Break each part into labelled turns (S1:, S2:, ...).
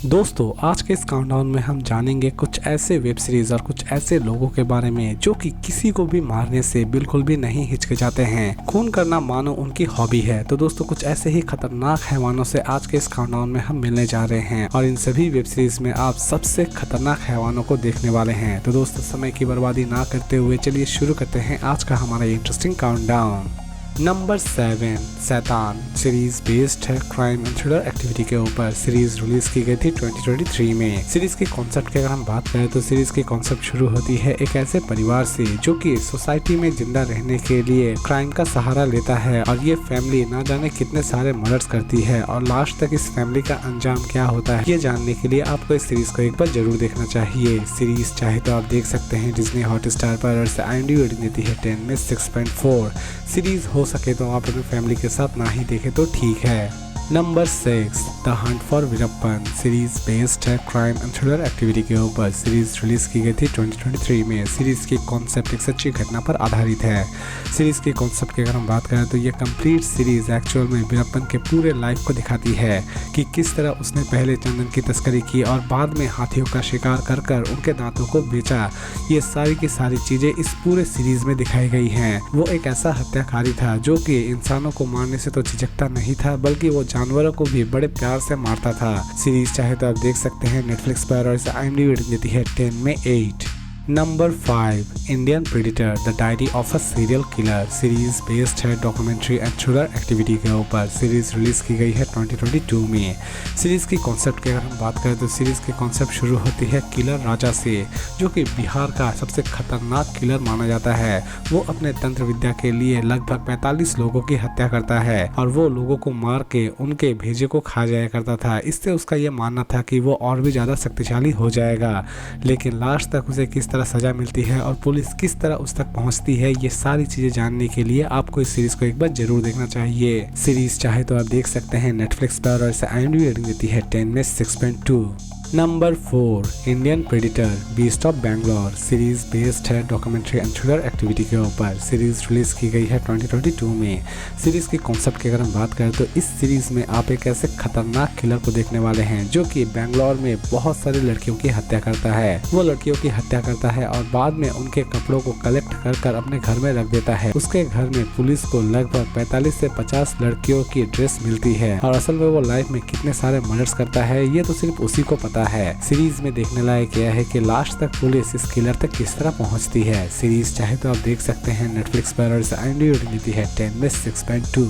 S1: दोस्तों आज के इस काउंटडाउन में हम जानेंगे कुछ ऐसे वेब सीरीज और कुछ ऐसे लोगों के बारे में जो कि किसी को भी मारने से बिल्कुल भी नहीं हिचकिचाते हैं। खून करना मानो उनकी हॉबी है। तो दोस्तों कुछ ऐसे ही खतरनाक हैवानों से आज के इस काउंटडाउन में हम मिलने जा रहे हैं और इन सभी वेब सीरीज में आप सबसे खतरनाक हैवानों को देखने वाले हैं। तो दोस्तों समय की बर्बादी ना करते हुए चलिए शुरू करते हैं आज का हमारा इंटरेस्टिंग काउंटडाउन। नंबर 7 शैतान सीरीज बेस्ड है क्राइम एंड थ्रिलर एक्टिविटी के ऊपर। सीरीज रिलीज की गई थी 2023 में। सीरीज के कॉन्सेप्ट की अगर हम बात करें तो सीरीज की कॉन्सेप्ट शुरू होती है एक ऐसे परिवार से जो कि सोसाइटी में जिंदा रहने के लिए क्राइम का सहारा लेता है और ये फैमिली ना जाने कितने सारे मर्डर्स करती है और लास्ट तक इस फैमिली का अंजाम क्या होता है ये जानने के लिए आपको इस सीरीज को एक बार जरूर देखना चाहिए। सीरीज चाहे तो आप देख सकते हैं डिज्नी हॉटस्टार पर और IMDb रेटिंग देती है 10 में 6.4। सीरीज हो सके तो आप अपनी फैमिली के साथ ना ही देखें तो ठीक है। Number 6 the Hunt for Veerappan series based है क्राइम एंड थ्रिलर एक्टिविटी के ऊपर। सीरीज रिलीज की गई थी 2023 में। सीरीज की कॉन्सेप्ट एक सच्ची घटना पर आधारित है। सीरीज के कॉन्सेप्ट की अगर हम बात करें तो ये कंप्लीट सीरीज एक्चुअल में वीरप्पन के पूरे लाइफ को दिखाती है कि किस तरह उसने पहले चंदन की तस्करी की और बाद में हाथियों का शिकार कर कर उनके दांतों को बेचा। ये सारी की सारी चीजें इस पूरे सीरीज में दिखाई गई हैं। वो एक ऐसा हत्याकारी था जो कि इंसानों को मारने से तो झिझकता नहीं था बल्कि वो जानवरों को भी बड़े प्यार से मारता था। सीरीज चाहे तो आप देख सकते हैं नेटफ्लिक्स पर और इसे IMDb रेटिंग देती है 10 में 8। Number 5 Indian predator the diary of a serial killer series based है डॉक्यूमेंट्री एंड थ्रिलर एक्टिविटी के ऊपर। सीरीज रिलीज की गई है 2022 में। सीरीज की कॉन्सेप्ट की अगर हम बात करें तो सीरीज की कॉन्सेप्ट शुरू होती है किलर राजा से जो कि बिहार का सबसे खतरनाक किलर माना जाता है। वो अपने तंत्र विद्या के लिए लगभग 45 लोगों की हत्या करता है और वो लोगों को मार के उनके भेजे को खा जाया करता था। इससे उसका ये मानना था कि वो और भी ज़्यादा शक्तिशाली हो जाएगा, लेकिन लास्ट तक उसे किस सजा मिलती है और पुलिस किस तरह उस तक पहुंचती है ये सारी चीजें जानने के लिए आपको इस सीरीज को एक बार जरूर देखना चाहिए। सीरीज चाहे तो आप देख सकते हैं नेटफ्लिक्स पर और इसे IMDb रेटिंग देती है 10 में 6.2। Number 4 Indian predator beast of Bangalore series based है डॉक्यूमेंट्री एंड थ्रिलर एक्टिविटी के ऊपर। सीरीज रिलीज की गई है 2022 में। सीरीज के कॉन्सेप्ट की अगर हम बात करें तो इस सीरीज में आप एक ऐसे खतरनाक किलर को देखने वाले हैं जो कि बैंगलोर में बहुत सारी लड़कियों की हत्या करता है। वो लड़कियों की हत्या करता है और बाद में उनके कपड़ों को कलेक्ट कर कर अपने घर में रख देता है। उसके घर में पुलिस को लगभग 45 से 50 लड़कियों की ड्रेस मिलती है और असल में वो लाइफ में कितने सारे मर्डर्स करता है ये तो सिर्फ उसी को पता है। सीरीज में देखने लायक यह है कि लास्ट तक पुलिस इस किलर तक किस तरह पहुंचती है। सीरीज चाहे तो आप देख सकते हैं नेटफ्लिक्स पर और इसे IMDb रेटिंग देती है 10 में 6.2।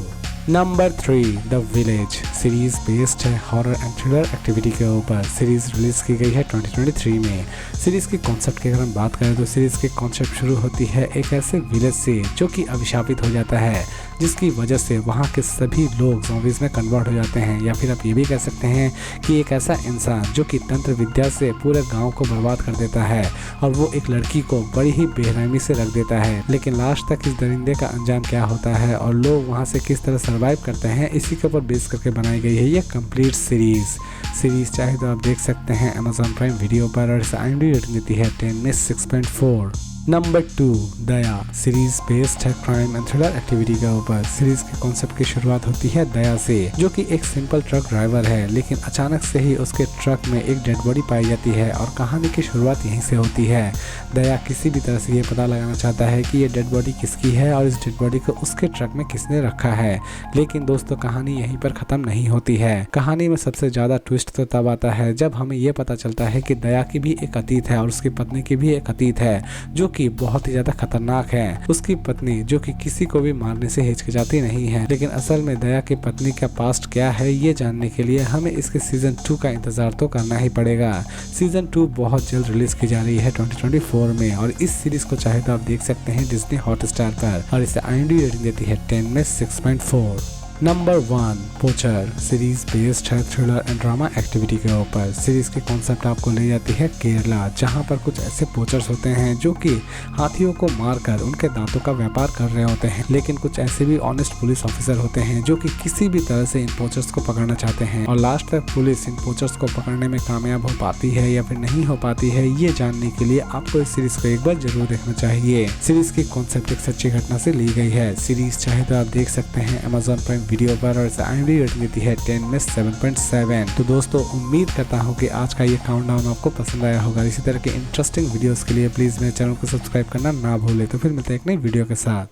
S1: Number 3 the village series based है हॉरर एंड थ्रिलर एक्टिविटी के ऊपर। सीरीज रिलीज की गई है 2023 में। सीरीज के कॉन्सेप्ट की अगर हम बात करें तो सीरीज के कॉन्सेप्ट शुरू होती है एक ऐसे विलेज से जो कि अभिशापित हो जाता है जिसकी वजह से वहाँ के सभी लोग ज़ॉम्बीज़ में कन्वर्ट हो जाते हैं, या फिर आप ये भी कह सकते हैं कि एक ऐसा इंसान जो कि तंत्र विद्या से पूरे गांव को बर्बाद कर देता है और वो एक लड़की को बड़ी ही बेरहमी से रख देता है। लेकिन लास्ट तक इस दरिंदे का अंजाम क्या होता है और लोग वहाँ से किस तरह सर्वाइव करते हैं इसी के ऊपर बेस करके बनाई गई है ये कंप्लीट सीरीज चाहे तो आप देख सकते हैं Amazon प्राइम वीडियो पर और इसे IMDb रेटिंग देती है 10 में 6.4। नंबर 2 दया सीरीज बेस्ड है क्राइम एंड थ्रिलर एक्टिविटी के ऊपर। सीरीज के कॉन्सेप्ट की शुरुआत होती है दया से जो कि एक सिंपल ट्रक ड्राइवर है, लेकिन अचानक से ही उसके ट्रक में एक डेड बॉडी पाई जाती है और कहानी की शुरुआत यहीं से होती है। दया किसी भी तरह से ये पता लगाना चाहता है कि ये डेड बॉडी किसकी है और इस डेड बॉडी को उसके ट्रक में किसने रखा है। लेकिन दोस्तों कहानी यहीं पर खत्म नहीं होती है। कहानी में सबसे ज्यादा ट्विस्ट तो तब आता है जब हमें ये पता चलता है कि दया की भी एक अतीत है और उसकी पत्नी की भी एक अतीत है जो कि बहुत ही ज्यादा खतरनाक है। उसकी पत्नी जो कि किसी को भी मारने से हिचकिचाती नहीं है, लेकिन असल में दया की पत्नी का पास्ट क्या है ये जानने के लिए हमें इसके सीजन 2 का इंतजार तो करना ही पड़ेगा। सीजन 2 बहुत जल्द रिलीज की जा रही है 2024 में और इस सीरीज को चाहे तो आप देख सकते हैं डिज्नी हॉटस्टार पर और इसे IMDb रेटिंग देती है 10 में 6.4। नंबर 1 पोचर सीरीज बेस्ड है थ्रिलर एंड ड्रामा एक्टिविटी के ऊपर। सीरीज की कॉन्सेप्ट आपको ले जाती है केरला जहां पर कुछ ऐसे पोचर्स होते हैं जो कि हाथियों को मारकर उनके दांतों का व्यापार कर रहे होते हैं, लेकिन कुछ ऐसे भी ऑनेस्ट पुलिस ऑफिसर होते हैं जो कि किसी भी तरह से इन पोचर्स को पकड़ना चाहते हैं और लास्ट तक पुलिस इन पोचर्स को पकड़ने में कामयाब हो पाती है या फिर नहीं हो पाती है ये जानने के लिए आपको इस सीरीज को एक बार जरूर देखना चाहिए। सीरीज की कॉन्सेप्ट एक सच्ची घटना से ली गई है। सीरीज चाहे तो आप देख सकते हैं Amazon प्राइम वीडियो पर और इसे IMDb रेटिंग देती है 10 में 7.7। तो दोस्तों उम्मीद करता हूँ कि आज का ये काउंटडाउन आपको पसंद आया होगा। इसी तरह के इंटरेस्टिंग वीडियोस के लिए प्लीज़ मेरे चैनल को सब्सक्राइब करना ना भूलें। तो फिर मिलते हैं एक नई वीडियो के साथ।